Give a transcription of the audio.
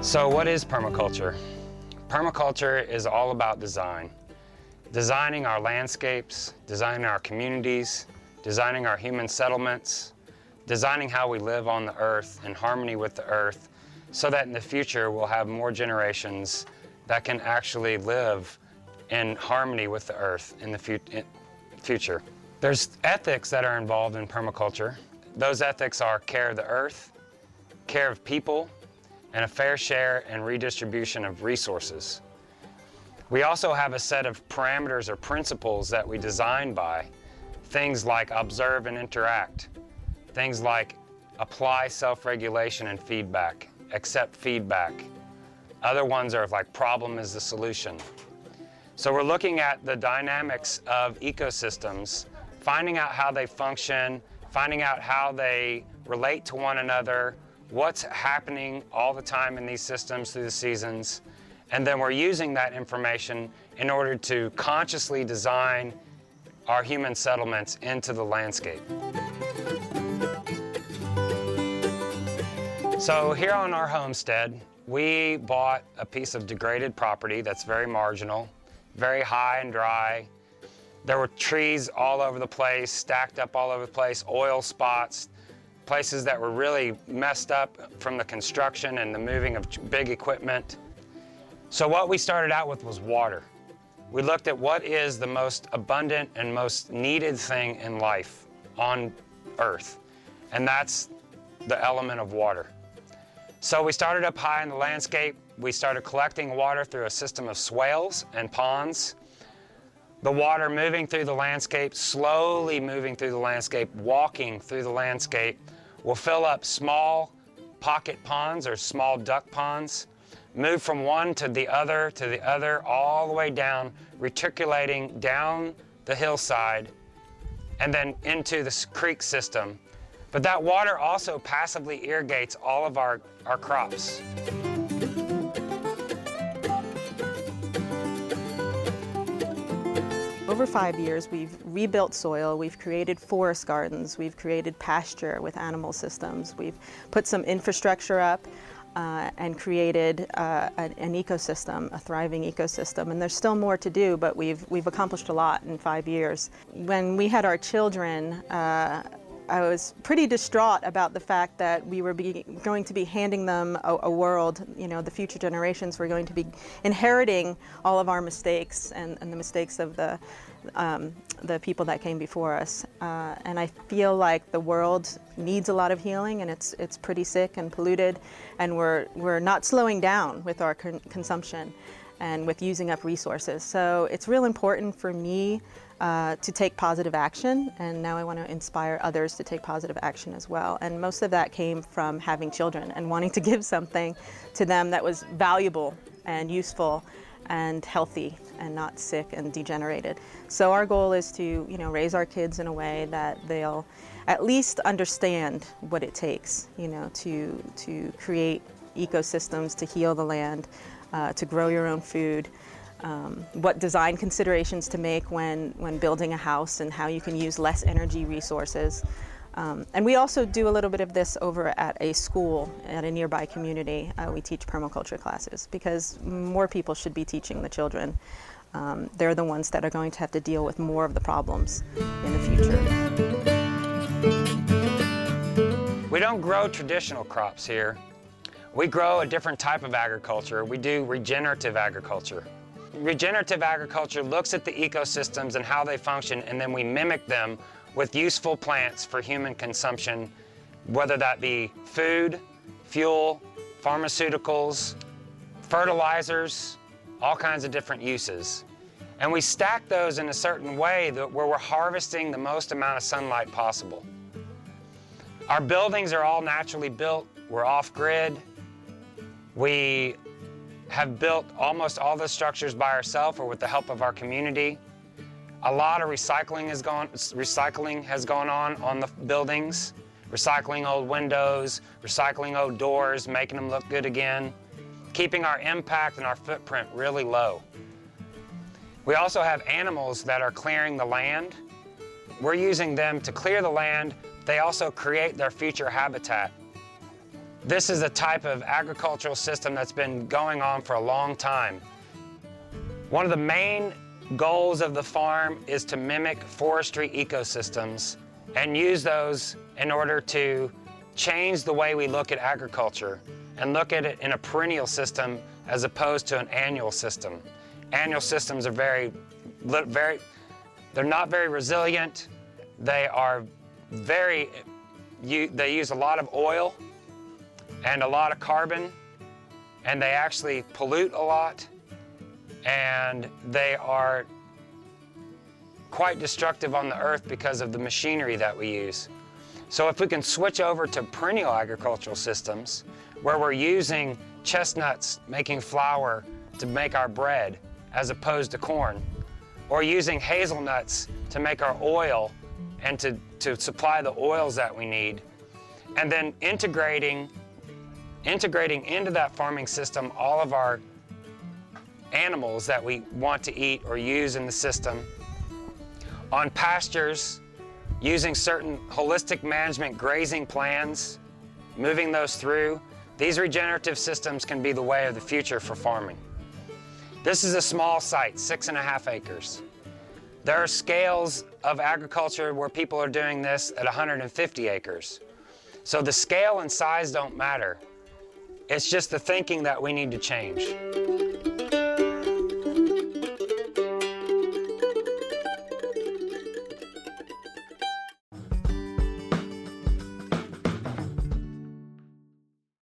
So what is permaculture? Permaculture is all about design. Designing our landscapes, designing our communities, designing our human settlements, designing how we live on the earth in harmony with the earth, so that in the future we'll have more generations that can actually live in harmony with the earth in the future. There's ethics that are involved in permaculture. Those ethics are care of the earth, care of people, and a fair share and redistribution of resources. We also have a set of parameters or principles that we design by. Things like observe and interact. Things like apply self-regulation and feedback, accept feedback. Other ones are like problem is the solution. So we're looking at the dynamics of ecosystems, finding out how they function, finding out how they relate to one another, what's happening all the time in these systems through the seasons, and then we're using that information in order to consciously design our human settlements into the landscape. So here on our homestead, we bought a piece of degraded property that's very marginal, very high and dry. There were trees all over the place, stacked up all over the place, oil spots, places that were really messed up from the construction and the moving of big equipment. So what we started out with was water. We looked at what is the most abundant and most needed thing in life on Earth, and that's the element of water. So we started up high in the landscape. We started collecting water through a system of swales and ponds. The water moving through the landscape, slowly moving through the landscape, walking through the landscape, will fill up small pocket ponds or small duck ponds, move from one to the other, all the way down, reticulating down the hillside, and then into the creek system. But that water also passively irrigates all of our crops. Over 5 years, we've rebuilt soil, we've created forest gardens, we've created pasture with animal systems, we've put some infrastructure up and created an ecosystem, a thriving ecosystem. And there's still more to do, but we've accomplished a lot in 5 years. When we had our children, I was pretty distraught about the fact that we were going to be handing them a world, you know, the future generations were going to be inheriting all of our mistakes and the mistakes of the people that came before us. And I feel like the world needs a lot of healing, and it's pretty sick and polluted, and we're not slowing down with our consumption and with using up resources. So it's real important for me to take positive action, and now I want to inspire others to take positive action as well. And most of that came from having children and wanting to give something to them that was valuable and useful and healthy and not sick and degenerated. So our goal is to, you know, raise our kids in a way that they'll at least understand what it takes, you know, to create ecosystems, to heal the land, to grow your own food, what design considerations to make when building a house and how you can use less energy resources. And we also do a little bit of this over at a school at a nearby community. We teach permaculture classes because more people should be teaching the children. They're the ones that are going to have to deal with more of the problems in the future. We don't grow traditional crops here. We grow a different type of agriculture. We do regenerative agriculture. Regenerative agriculture looks at the ecosystems and how they function, and then we mimic them with useful plants for human consumption, whether that be food, fuel, pharmaceuticals, fertilizers, all kinds of different uses. And we stack those in a certain way where we're harvesting the most amount of sunlight possible. Our buildings are all naturally built. We're off-grid. We have built almost all the structures by ourselves or with the help of our community. A lot of recycling has gone on the buildings, recycling old windows, recycling old doors, making them look good again, keeping our impact and our footprint really low. We also have animals that are clearing the land. We're using them to clear the land. They also create their future habitat. This is a type of agricultural system that's been going on for a long time. One of the main goals of the farm is to mimic forestry ecosystems and use those in order to change the way we look at agriculture and look at it in a perennial system as opposed to an annual system. Annual systems are they're not very resilient. They use a lot of oil and a lot of carbon, and they actually pollute a lot, and they are quite destructive on the earth because of the machinery that we use. So if we can switch over to perennial agricultural systems, where we're using chestnuts making flour to make our bread as opposed to corn, or using hazelnuts to make our oil and to supply the oils that we need, and then integrating into that farming system all of our animals that we want to eat or use in the system, on pastures, using certain holistic management grazing plans, moving those through. These regenerative systems can be the way of the future for farming. This is a small site, 6.5 acres. There are scales of agriculture where people are doing this at 150 acres. So the scale and size don't matter. It's just the thinking that we need to change.